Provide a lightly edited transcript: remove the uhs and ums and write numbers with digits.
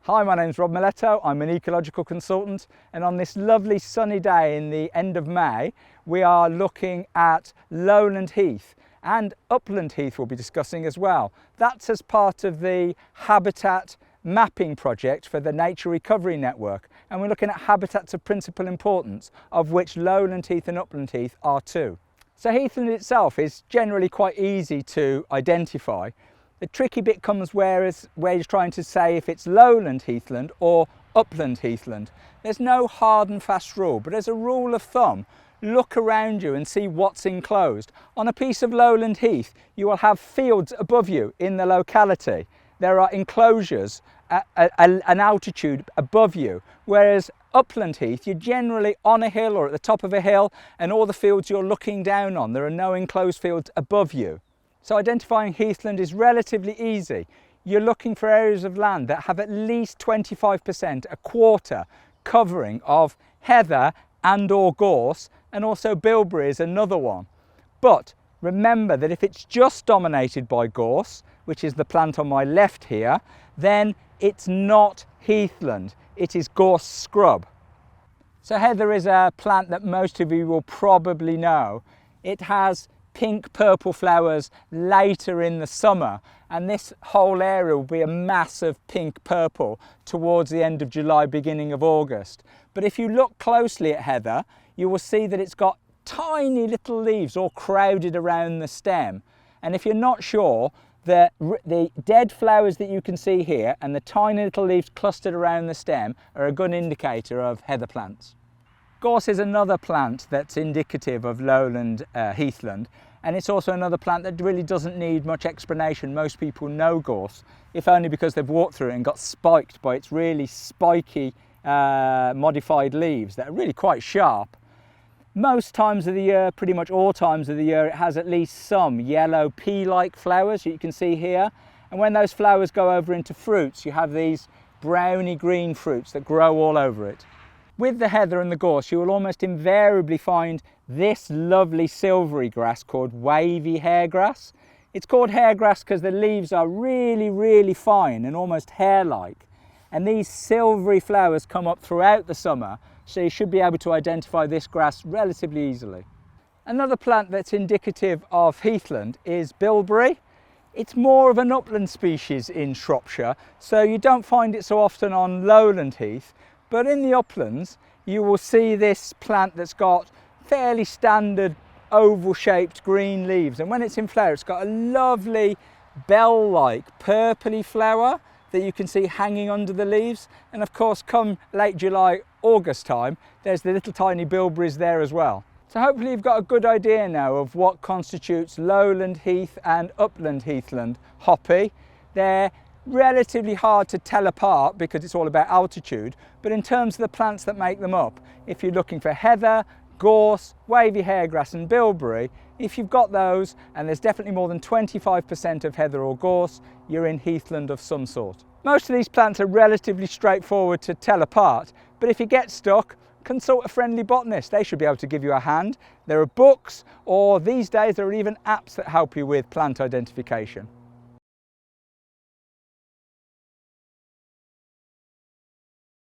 Hi, my name's Rob Miletto. I'm an ecological consultant, and on this lovely sunny day in the end of May, we are looking at lowland heath, and upland heath we'll be discussing as well. That's as part of the habitat mapping project for the Nature Recovery Network, and we're looking at habitats of principal importance, of which lowland heath and upland heath are two. So heathland itself is generally quite easy to identify. The tricky bit comes where you're trying to say if it's lowland heathland or upland heathland. There's no hard and fast rule, but as a rule of thumb, look around you and see what's enclosed. On a piece of lowland heath, you will have fields above you in the locality. There are enclosures at an altitude above you, whereas upland heath, you're generally on a hill or at the top of a hill, and all the fields you're looking down on. There are no enclosed fields above you. So identifying heathland is relatively easy. You're looking for areas of land that have at least 25%, a quarter, covering of heather and or gorse, and also bilberry is another one. But remember that if it's just dominated by gorse, which is the plant on my left here, then it's not heathland, it is gorse scrub. So heather is a plant that most of you will probably know. It has pink purple flowers later in the summer, and this whole area will be a mass of pink purple towards the end of July, beginning of August. But if you look closely at heather, you will see that it's got tiny little leaves all crowded around the stem, and if you're not sure, the dead flowers that you can see here and the tiny little leaves clustered around the stem are a good indicator of heather plants. Gorse is another plant that's indicative of lowland heathland, and it's also another plant that really doesn't need much explanation. Most people know gorse, if only because they've walked through it and got spiked by its really spiky modified leaves that are really quite sharp. Most times of the year, pretty much all times of the year, it has at least some yellow pea-like flowers you can see here, and when those flowers go over into fruits, you have these browny green fruits that grow all over it. With the heather and the gorse, you will almost invariably find this lovely silvery grass called wavy hairgrass. It's called hairgrass because the leaves are really fine and almost hair-like, and these silvery flowers come up throughout the summer, so you should be able to identify this grass relatively easily. Another plant that's indicative of heathland is bilberry. It's more of an upland species in Shropshire, so you don't find it so often on lowland heath. But in the uplands, you will see this plant that's got fairly standard oval-shaped green leaves. And when it's in flower, it's got a lovely bell-like purpley flower that you can see hanging under the leaves. And of course, come late July, August time, there's the little tiny bilberries there as well. So hopefully you've got a good idea now of what constitutes lowland heath and upland heathland hoppy. They're relatively hard to tell apart because it's all about altitude, but in terms of the plants that make them up, if you're looking for heather, gorse, wavy hairgrass and bilberry, if you've got those and there's definitely more than 25% of heather or gorse, you're in heathland of some sort. Most of these plants are relatively straightforward to tell apart, but if you get stuck, consult a friendly botanist. They should be able to give you a hand. There are books, or these days there are even apps that help you with plant identification.